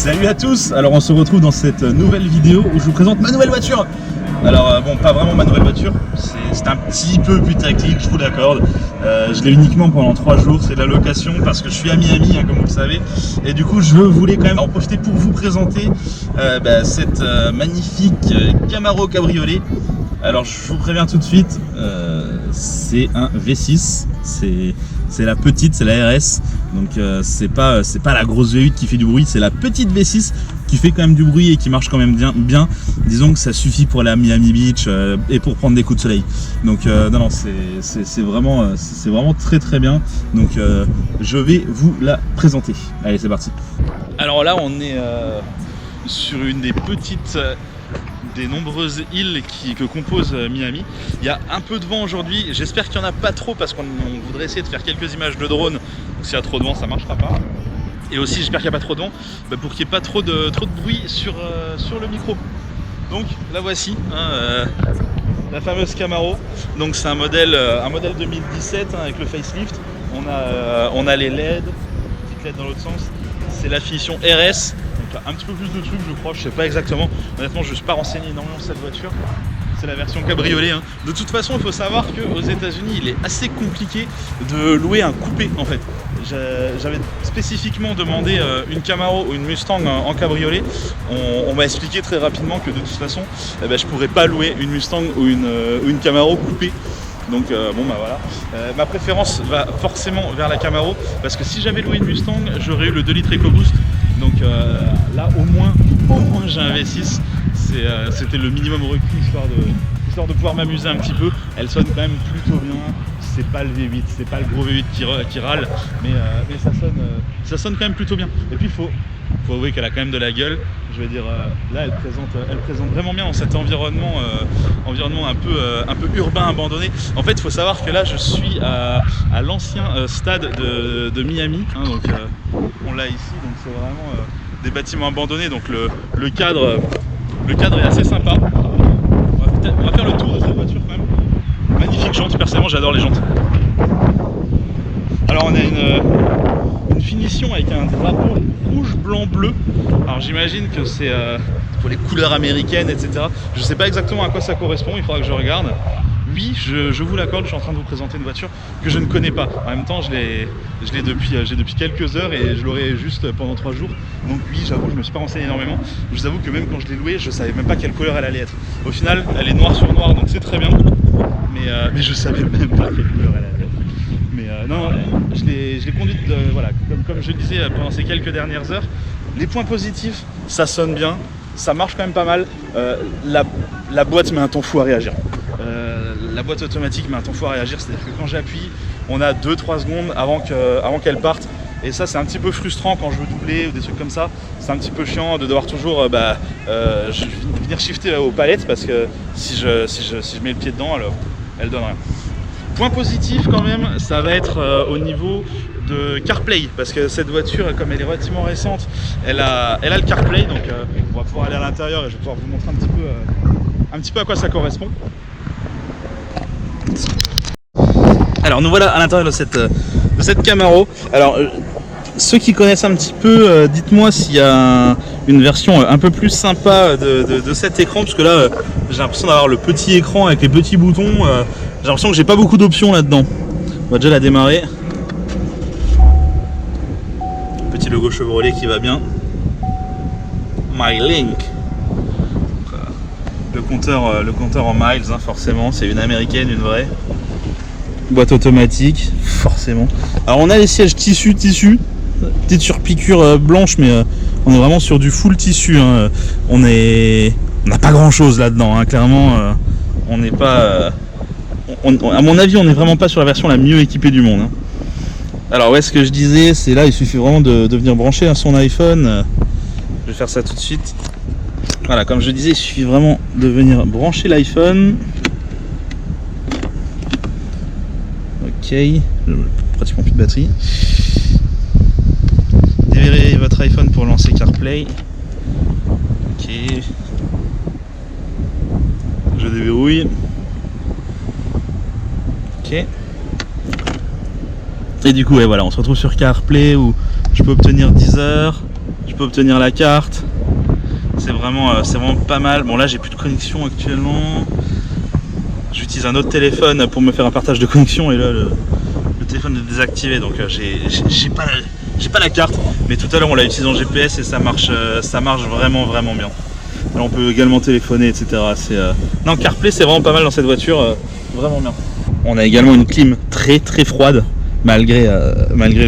Salut à tous. Alors on se retrouve dans cette nouvelle vidéo où je vous présente ma nouvelle voiture. Alors bon, pas vraiment ma nouvelle voiture, c'est un petit peu putaclic, je vous l'accorde. Je l'ai uniquement pendant 3 jours, c'est de la location parce que je suis à Miami, comme vous le savez. Et du coup je voulais quand même en profiter pour vous présenter cette magnifique Camaro cabriolet. Alors je vous préviens tout de suite, c'est un V6, c'est la petite, c'est la RS, donc c'est pas la grosse V8 qui fait du bruit, c'est la petite V6 qui fait quand même du bruit et qui marche quand même bien. Disons que ça suffit pour aller à Miami Beach et pour prendre des coups de soleil. Donc non, c'est vraiment très bien. Donc je vais vous la présenter. Allez, c'est parti. Alors là, on est sur une des petites des nombreuses îles que compose Miami. Il y a un peu de vent aujourd'hui, j'espère qu'il n'y en a pas trop parce qu'on voudrait essayer de faire quelques images de drone. Donc s'il y a trop de vent, ça ne marchera pas. Et aussi j'espère qu'il n'y a pas trop de vent pour qu'il n'y ait pas trop de bruit sur le micro. Donc la voici, la fameuse Camaro. Donc c'est un modèle 2017 avec le facelift. On a les LED, petites LED dans l'autre sens. C'est la finition RS. Un petit peu plus de trucs, je crois, je sais pas exactement. Honnêtement, je ne suis pas renseigné énormément sur cette voiture. C'est la version cabriolet. De toute façon, il faut savoir qu'aux États-Unis, il est assez compliqué de louer un coupé en fait. J'avais spécifiquement demandé une Camaro ou une Mustang en cabriolet. On m'a expliqué très rapidement que de toute façon, je pourrais pas louer une Mustang ou une Camaro coupée. Donc voilà, ma préférence va forcément vers la Camaro parce que si j'avais loué une Mustang, j'aurais eu le 2 litres EcoBoost. Donc là au moins j'ai un V6, c'était le minimum requis histoire de pouvoir m'amuser un petit peu. Elle sonne quand même plutôt bien, c'est pas le V8, c'est pas le gros V8 qui râle, mais ça sonne quand même plutôt bien. Et puis faut avouer qu'elle a quand même de la gueule. Je veux dire, là elle présente vraiment bien dans cet environnement un peu urbain abandonné. En fait, il faut savoir que là je suis à l'ancien stade de Miami, donc on l'a ici, donc c'est vraiment des bâtiments abandonnés, donc le cadre est assez sympa. On va faire le tour de cette voiture quand même. Magnifique jante, personnellement j'adore les jantes. Alors on a une finition avec un drapeau rouge, blanc, bleu. Alors j'imagine que c'est pour les couleurs américaines, etc. Je sais pas exactement à quoi ça correspond, il faudra que je regarde. Oui, je vous l'accorde, je suis en train de vous présenter une voiture que je ne connais pas. En même temps, je l'ai depuis quelques heures et je l'aurai juste pendant 3 jours. Donc oui, j'avoue, je me suis pas renseigné énormément. Je vous avoue que même quand je l'ai louée, je savais même pas quelle couleur elle allait être. Au final, elle est noire sur noir, donc c'est très bien. Mais je savais même pas quelle couleur elle allait être. Mais non, je l'ai conduite, voilà, comme je le disais pendant ces quelques dernières heures. Les points positifs, ça sonne bien, ça marche quand même pas mal. La boîte met un temps fou à réagir. La boîte automatique met un temps fou à réagir, c'est-à-dire que quand j'appuie, on a 2-3 secondes avant qu'elle parte. Et ça, c'est un petit peu frustrant quand je veux doubler ou des trucs comme ça. C'est un petit peu chiant de devoir toujours venir shifter aux palettes parce que si je mets le pied dedans, alors elle donne rien. Point positif quand même, ça va être au niveau de CarPlay, parce que cette voiture, comme elle est relativement récente, elle a le CarPlay, donc on va pouvoir aller à l'intérieur et je vais pouvoir vous montrer un petit peu à quoi ça correspond. Alors nous voilà à l'intérieur de cette Camaro. Alors ceux qui connaissent un petit peu, dites-moi s'il y a une version un peu plus sympa de cet écran, parce que là j'ai l'impression d'avoir le petit écran avec les petits boutons. J'ai l'impression que j'ai pas beaucoup d'options là-dedans. On va déjà la démarrer. Petit logo Chevrolet qui va bien. MyLink. Le compteur en miles, forcément, c'est une américaine, une vraie. Boîte automatique, forcément. Alors on a les sièges tissu, petite surpiqûre blanche, mais on est vraiment sur du full tissu. On n'a pas grand chose là-dedans, clairement. On n'est pas. À mon avis, on n'est vraiment pas sur la version la mieux équipée du monde. Alors ouais, ce que je disais, c'est là, il suffit vraiment de venir brancher son iPhone. Je vais faire ça tout de suite. Voilà, comme je disais, il suffit vraiment de venir brancher l'iPhone. Ok, pratiquement plus de batterie. Déverrouillez votre iPhone pour lancer CarPlay. Ok. Je déverrouille. Ok. Et du coup, ouais, voilà, on se retrouve sur CarPlay où je peux obtenir 10 heures, Je peux obtenir la carte. C'est vraiment pas mal. Bon là j'ai plus de connexion actuellement. J'utilise un autre téléphone pour me faire un partage de connexion et là le téléphone est désactivé, donc j'ai pas la carte. Mais tout à l'heure on l'a utilisé en GPS et ça marche vraiment bien. Alors on peut également téléphoner, etc. Non, CarPlay c'est vraiment pas mal dans cette voiture, vraiment bien. On a également une clim très froide malgré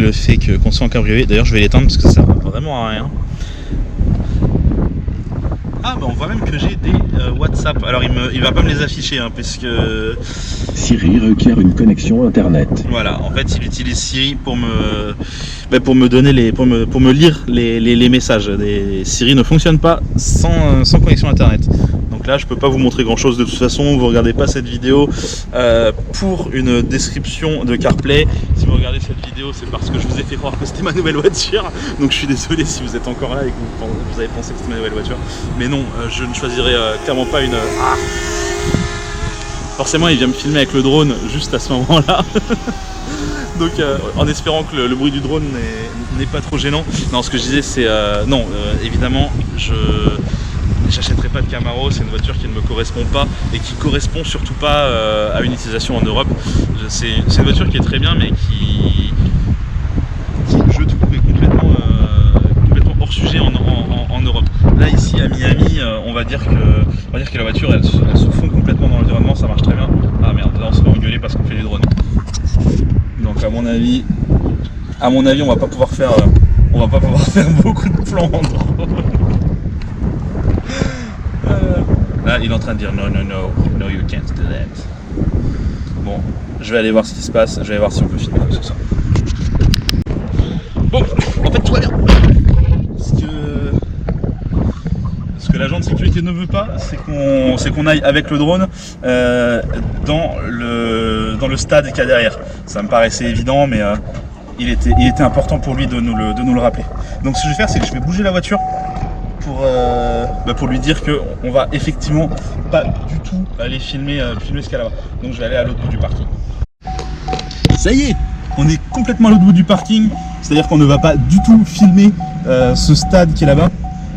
le fait qu'on soit en cabriolet. D'ailleurs je vais l'éteindre parce que ça sert vraiment à rien. Ah bah on voit même que j'ai des WhatsApp. Alors il va pas me les afficher hein, parce que Siri requiert une connexion internet. Voilà, en fait il utilise Siri pour me donner pour me lire les messages. Siri ne fonctionne pas sans connexion internet. Donc là je peux pas vous montrer grand chose de toute façon, vous regardez pas cette vidéo pour une description de CarPlay. Si vous regardez cette vidéo c'est parce que je vous ai fait croire que c'était ma nouvelle voiture. Donc je suis désolé si vous êtes encore là et que vous avez pensé que c'était ma nouvelle voiture. Mais non, je ne choisirai clairement pas une... Forcément il vient me filmer avec le drone juste à ce moment là. Donc en espérant que le bruit du drone n'est pas trop gênant. Non, ce que je disais c'est non, évidemment j'achèterai pas de Camaro, c'est une voiture qui ne me correspond pas et qui correspond surtout pas à une utilisation en Europe. C'est une voiture qui est très bien mais qui je trouve est complètement hors sujet en Europe. Là ici à Miami, on va dire que la voiture elle se fond complètement dans l'environnement, ça marche très bien. Ah merde, là on se fait engueuler parce qu'on fait des drones. Donc à mon avis on va pas pouvoir faire beaucoup de plans en drone. Là il est en train de dire no you can't do that. Bon, je vais aller voir ce qui se passe, je vais aller voir si on peut filmer comme ça. Bon, en fait tout va bien. Ce que l'agent de sécurité ne veut pas, c'est qu'on aille avec le drone dans le stade qu'il y a derrière. Ça me paraissait évident, mais il était important pour lui de nous le rappeler. Donc ce que je vais faire, c'est que je vais bouger la voiture pour lui dire qu'on va effectivement pas du tout aller filmer ce qu'il y a là-bas. Donc je vais aller à l'autre bout du parking. Ça y est, on est complètement à l'autre bout du parking, c'est-à-dire qu'on ne va pas du tout filmer ce stade qui est là-bas.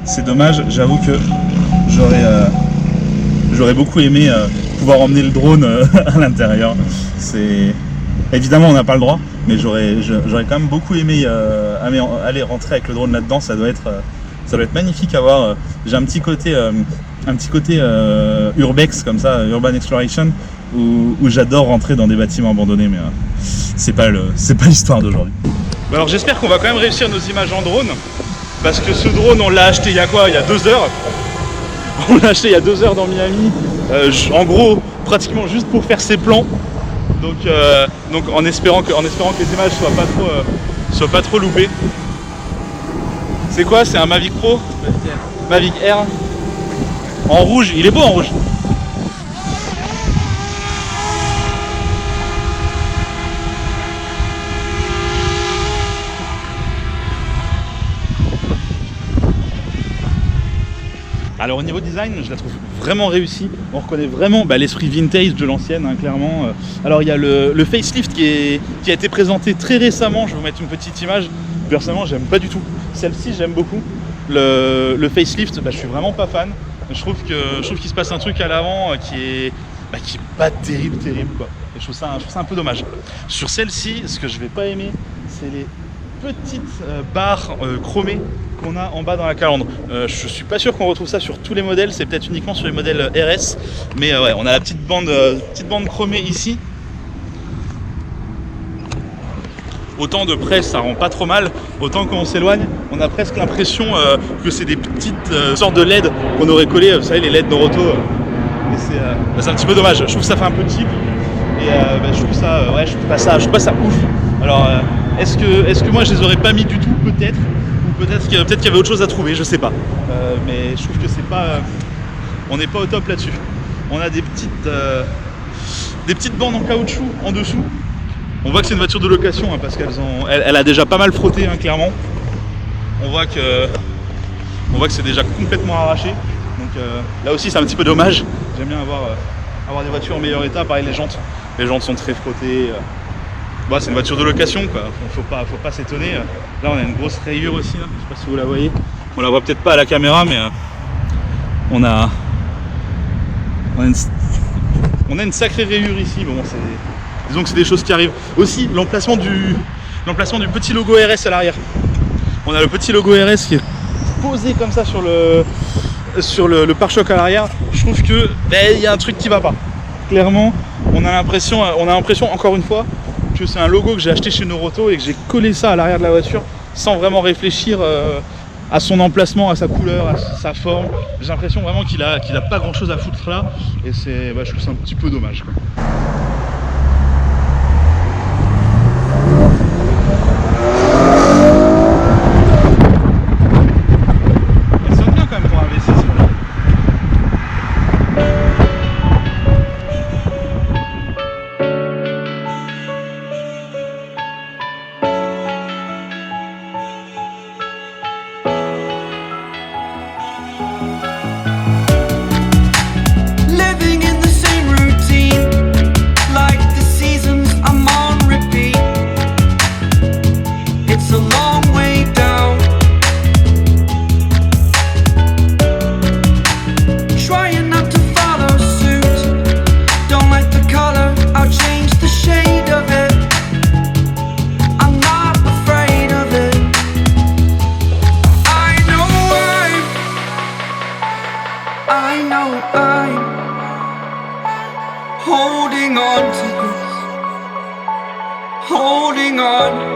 C'est dommage, j'avoue que j'aurais beaucoup aimé pouvoir emmener le drone à l'intérieur. Évidemment on n'a pas le droit, mais j'aurais quand même beaucoup aimé aller rentrer avec le drone là-dedans. Ça doit être magnifique à voir. J'ai un petit côté urbex comme ça, urban exploration, où j'adore rentrer dans des bâtiments abandonnés, mais c'est pas l'histoire d'aujourd'hui. Alors j'espère qu'on va quand même réussir nos images en drone. Parce que ce drone on l'a acheté il y a quoi? Il y a 2 heures. On l'a acheté il y a 2 heures dans Miami. En gros, pratiquement juste pour faire ses plans. Donc en espérant que les images soient pas trop loupées. C'est quoi? C'est un Mavic Pro? Mavic Air. En rouge, il est beau en rouge. Alors au niveau design, je la trouve vraiment réussie. On reconnaît vraiment l'esprit vintage de l'ancienne, hein, clairement. Alors il y a le facelift qui a été présenté très récemment. Je vais vous mettre une petite image. Personnellement, j'aime pas du tout. Celle-ci, j'aime beaucoup. Le facelift, je suis vraiment pas fan. Je trouve qu'il se passe un truc à l'avant qui est pas terrible quoi. Et je trouve ça un peu dommage. Sur celle-ci, ce que je vais pas aimer, c'est les petites barres chromées qu'on a en bas dans la calandre. Je suis pas sûr qu'on retrouve ça sur tous les modèles, c'est peut-être uniquement sur les modèles RS, mais ouais, on a la petite bande chromée ici. Autant de près ça rend pas trop mal, autant quand on s'éloigne on a presque l'impression que c'est des petites sortes de LED qu'on aurait collées, vous savez les LED Noroto, et c'est un petit peu dommage. Je trouve que ça fait un peu cheap et je trouve ça ouf. Alors est-ce que moi je les aurais pas mis du tout? Peut-être, ou peut-être qu'il y avait autre chose à trouver, je sais pas. Mais je trouve que c'est pas, on n'est pas au top là-dessus. On a des petites bandes en caoutchouc en dessous. On voit que c'est une voiture de location, hein, parce qu'elle a déjà pas mal frotté, hein, clairement. On voit que c'est déjà complètement arraché. Donc là aussi c'est un petit peu dommage. J'aime bien avoir des voitures en meilleur état. Pareil, les jantes sont très frottées. Bon, c'est une voiture de location, quoi. Faut pas s'étonner. Là, on a une grosse rayure aussi. Là. Je sais pas si vous la voyez. On la voit peut-être pas à la caméra, mais on a une sacrée rayure ici. Bon, disons que c'est des choses qui arrivent. Aussi, l'emplacement du petit logo RS à l'arrière. On a le petit logo RS qui est posé comme ça sur le pare-choc à l'arrière. Je trouve que y a un truc qui va pas. Clairement, on a l'impression encore une fois que c'est un logo que j'ai acheté chez Noroto et que j'ai collé ça à l'arrière de la voiture sans vraiment réfléchir à son emplacement, à sa couleur, à sa forme. J'ai l'impression vraiment qu'il a pas grand chose à foutre là et je trouve ça un petit peu dommage, quoi. Elle sonne bien quand même pour un V6. Holding on